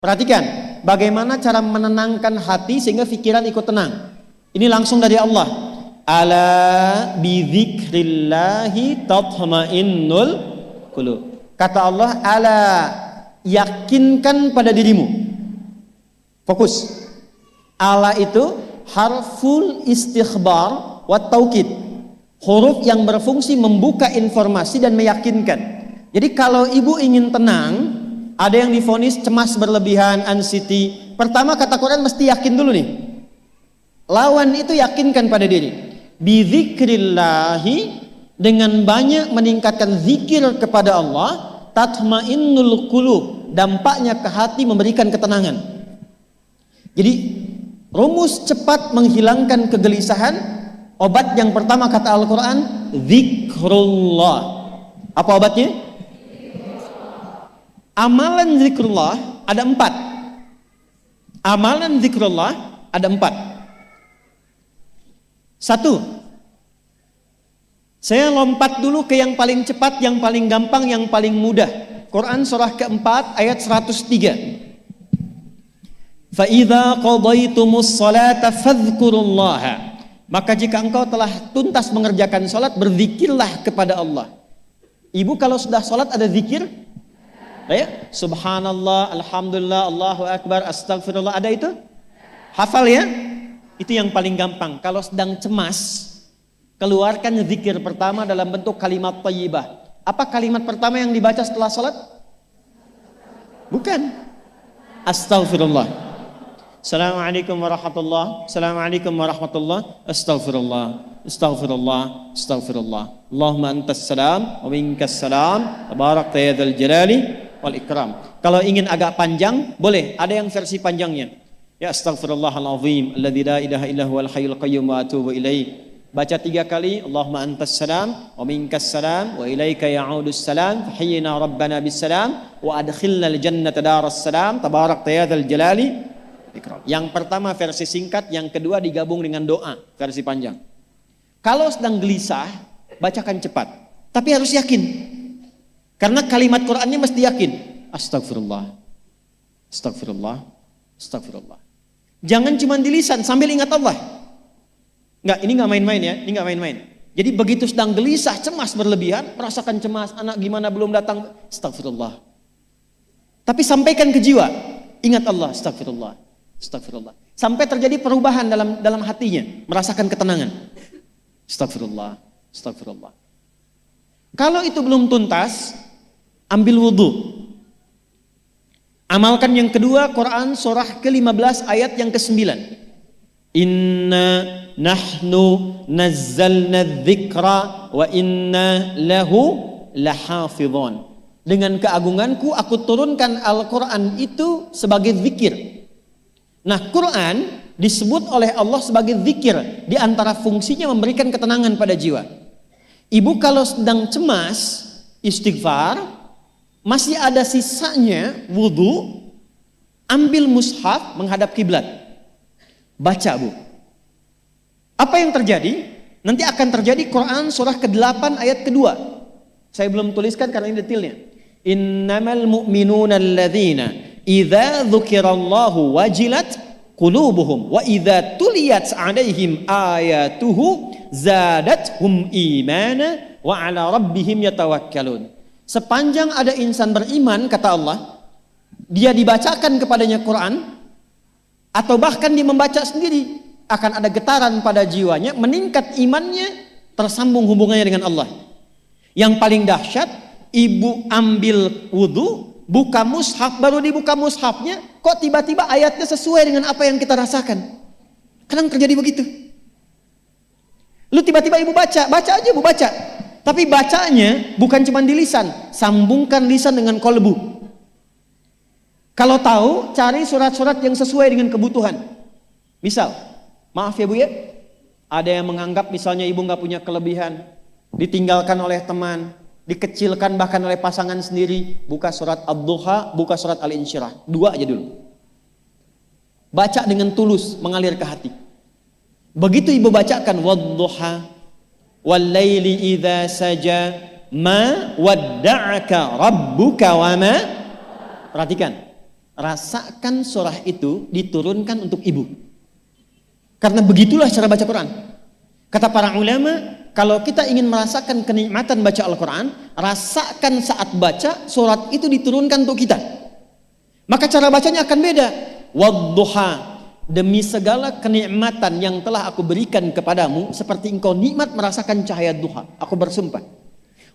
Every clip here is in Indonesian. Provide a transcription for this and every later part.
Perhatikan bagaimana cara menenangkan hati sehingga pikiran ikut tenang. Ini langsung dari Allah. Ala bidzikrillahi tatmainnul qulub. Kata Allah, ala, yakinkan pada dirimu. Fokus. Ala itu harful istikhbar wa taukid. Huruf yang berfungsi membuka informasi dan meyakinkan. Jadi kalau ibu ingin tenang, ada yang divonis cemas berlebihan, anxiety. Pertama kata Quran mesti yakin dulu nih. Lawan itu yakinkan pada diri. Bidzikrillahi, dengan banyak meningkatkan zikir kepada Allah, tatmainnul qulub, dampaknya ke hati memberikan ketenangan. Jadi rumus cepat menghilangkan kegelisahan, obat yang pertama kata Al-Quran, zikrullah. Apa obatnya? Amalan zikrullah ada 4. Amalan zikrullah ada 4. 1. Saya lompat dulu ke yang paling cepat, yang paling gampang, yang paling mudah. Quran surah keempat ayat 103. فَإِذَا قَضَيْتُمُ الصَّلَاةَ فَاذْكُرُوا اللَّهَ. Maka jika engkau telah tuntas mengerjakan salat, berzikirlah kepada Allah. Ibu kalau sudah salat ada zikir? Ya? Subhanallah, alhamdulillah, Allahu akbar, astagfirullah, ada itu? Hafal ya? Itu yang paling gampang. Kalau sedang cemas, keluarkan zikir pertama dalam bentuk kalimat thayyibah. Apa kalimat pertama yang dibaca setelah salat? Bukan. Astagfirullah. Assalamualaikum warahmatullah. Assalamualaikum warahmatullah. Astaghfirullah. Astaghfirullah. Astaghfirullah. Allahumma antas salam wa minkas salam. Tabarakta ya dzal jalali wal ikram. Kalau ingin agak panjang, boleh. Ada yang versi panjangnya. Ya astaghfirullahalazim alladzi la ilaha illa huwal hayyul qayyum wa atubu ilaih. Baca 3 kali. Allahumma antas salam wa minkas salam wa ilaika ya'udus salam. Fahayyina rabbana bis salam wa adkhilna al jannata daras salam. Tabarakta ya dzal jalali. Yang pertama versi singkat, yang kedua digabung dengan doa versi panjang. Kalau sedang gelisah, bacakan cepat, tapi harus yakin. Karena kalimat Qur'annya mesti yakin. Astagfirullah, astagfirullah, astagfirullah. Jangan cuma di lisan sambil ingat Allah. Enggak, ini enggak main-main ya, ini enggak main-main. Jadi begitu sedang gelisah, cemas berlebihan, merasakan cemas, anak gimana belum datang, astagfirullah. Tapi sampaikan ke jiwa, ingat Allah, astagfirullah. Astagfirullah. Sampai terjadi perubahan dalam hatinya, merasakan ketenangan. Astagfirullah, astagfirullah. Kalau itu belum tuntas, ambil wudhu. Amalkan yang kedua, Quran surah ke-15 ayat yang ke-9. Inna nahnu nazzalna dzikra wa inna lahu lahafidhun. Dengan keagunganku aku turunkan Al-Quran itu sebagai zikir. Nah, Quran disebut oleh Allah sebagai zikir. Di antara fungsinya memberikan ketenangan pada jiwa. Ibu kalau sedang cemas, istighfar, masih ada sisanya wudhu, ambil mushaf menghadap kiblat. Baca, Bu. Apa yang terjadi? Nanti akan terjadi Quran surah ke-8 ayat kedua. Saya belum tuliskan karena ini detailnya. Innamal mu'minuna alladzina idza dzukirallahu wajilat qulubuhum wa idza tuliyat 'alaihim ayatuhu zadathum imana wa 'ala rabbihim yatawakkalun. Sepanjang ada insan beriman, kata Allah, dia dibacakan kepadanya Quran atau bahkan dia membaca sendiri, akan ada getaran pada jiwanya, meningkat imannya, tersambung hubungannya dengan Allah. Yang paling dahsyat, ibu ambil wudhu, buka mushaf, baru dibuka mushafnya, kok tiba-tiba ayatnya sesuai dengan apa yang kita rasakan. Kadang terjadi begitu. Lu tiba-tiba ibu baca aja ibu baca. Tapi bacanya bukan cuma di lisan, sambungkan lisan dengan kolbu. Kalau tahu, cari surat-surat yang sesuai dengan kebutuhan. Misal, maaf ya Bu ya, ada yang menganggap misalnya ibu nggak punya kelebihan, ditinggalkan oleh teman, dikecilkan bahkan oleh pasangan sendiri, buka surat Ad-Duha, buka surat Al-Insyirah, 2 aja dulu. Baca dengan tulus, mengalir ke hati. Begitu ibu bacakan Wad-Duha wal-laili idza saja ma wadda'aka rabbuka wa ma. Perhatikan. rasakan surah itu diturunkan untuk ibu. Karena begitulah cara baca Quran. Kata para ulama, kalau kita ingin merasakan kenikmatan baca Al-Quran, rasakan saat baca surat itu diturunkan untuk kita. Maka cara bacanya akan beda. Wadduha, demi segala kenikmatan yang telah aku berikan kepadamu, seperti engkau nikmat merasakan cahaya duha, aku bersumpah.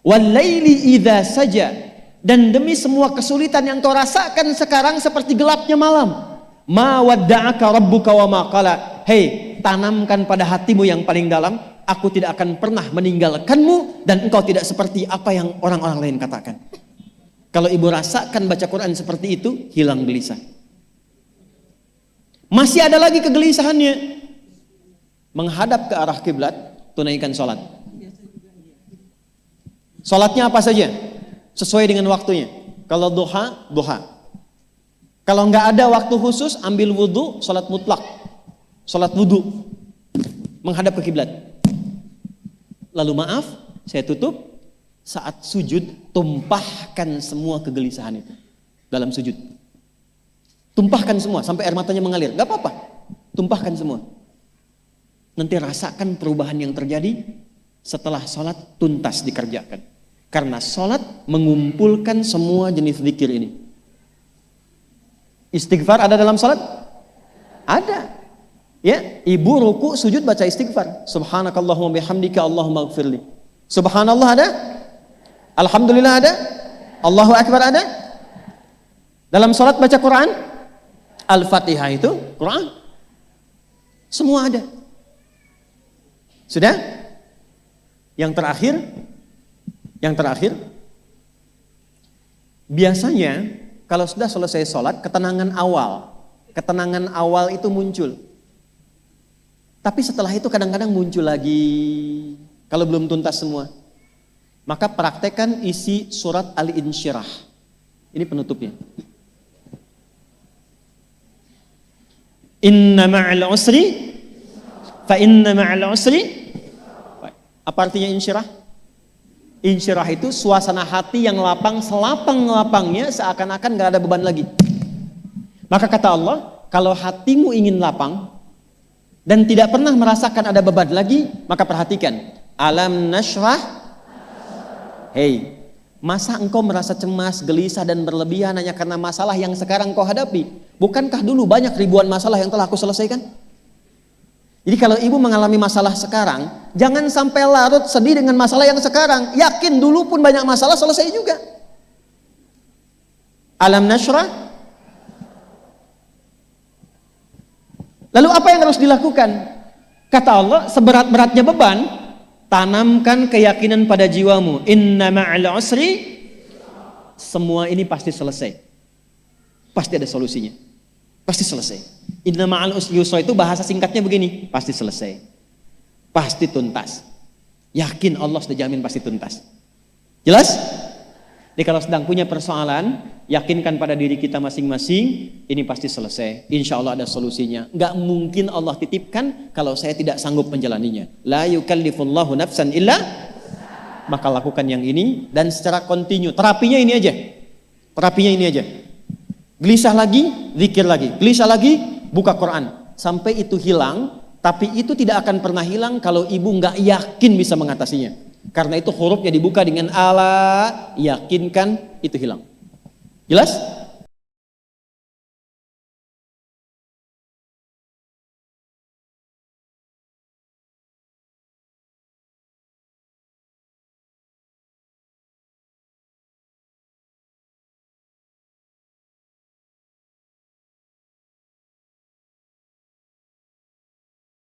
Walaili idza saja, dan demi semua kesulitan yang kau rasakan sekarang seperti gelapnya malam. Ma wadda'aka rabbuka wa ma qala. Hei, tanamkan pada hatimu yang paling dalam, aku tidak akan pernah meninggalkanmu dan engkau tidak seperti apa yang orang-orang lain katakan. Kalau ibu rasakan baca Quran seperti itu, hilang gelisah. Masih ada lagi kegelisahannya. Menghadap ke arah kiblat, tunaikan sholat. Sholatnya apa saja? Sesuai dengan waktunya. Kalau duha, duha. Kalau nggak ada waktu khusus, ambil wudhu, sholat mutlak. Sholat wudhu. Menghadap ke kiblat. Lalu maaf, saya tutup. Saat sujud, tumpahkan semua kegelisahan itu dalam sujud. Tumpahkan semua sampai air matanya mengalir. Gak apa-apa, tumpahkan semua. Nanti rasakan perubahan yang terjadi setelah sholat tuntas dikerjakan. Karena sholat mengumpulkan semua jenis zikir ini. Istighfar ada dalam sholat? Ada. Ya, ibu ruku sujud baca istighfar. Subhanakallahumma bihamdika Allahumma ighfirli. Subhanallah ada? Alhamdulillah ada? Allahu Akbar ada? Dalam sholat baca Quran? Al-Fatihah itu Quran. Semua ada. Sudah? Yang terakhir, biasanya kalau sudah selesai sholat, ketenangan awal itu muncul. Tapi setelah itu kadang-kadang muncul lagi, kalau belum tuntas semua. Maka praktekkan isi surat Al-Insyirah. Ini penutupnya. Inna ma'al usri, fa inna ma'al usri. Apa artinya insyirah? Insyirah itu suasana hati yang lapang, selapang-lapangnya seakan-akan gak ada beban lagi. Maka kata Allah, kalau hatimu ingin lapang dan tidak pernah merasakan ada beban lagi, maka perhatikan. Alam nashrah. Hei, masa engkau merasa cemas, gelisah dan berlebihan hanya karena masalah yang sekarang kau hadapi? Bukankah dulu banyak ribuan masalah yang telah aku selesaikan? Jadi kalau ibu mengalami masalah sekarang, jangan sampai larut sedih dengan masalah yang sekarang. Yakin dulu pun banyak masalah selesai juga. Alam nashrah. Lalu apa yang harus dilakukan? Kata Allah, seberat-beratnya beban, tanamkan keyakinan pada jiwamu. Inna ma'al usri. Semua ini pasti selesai. Pasti ada solusinya. Pasti selesai. Inna ma'al usri yusra itu bahasa singkatnya begini, pasti selesai. Pasti tuntas. Yakin Allah sudah jamin pasti tuntas. Jelas? Jadi kalau sedang punya persoalan, yakinkan pada diri kita masing-masing, ini pasti selesai. Insya Allah ada solusinya. Gak mungkin Allah titipkan kalau saya tidak sanggup menjalaninya. La yukallifullahu nafsan illa. Maka lakukan yang ini dan secara kontinu. Terapinya ini aja. Gelisah lagi, zikir lagi. Gelisah lagi, buka Quran. Sampai itu hilang, tapi itu tidak akan pernah hilang kalau ibu nggak yakin bisa mengatasinya. Karena itu hurufnya dibuka dengan ala, yakinkan, itu hilang. Jelas?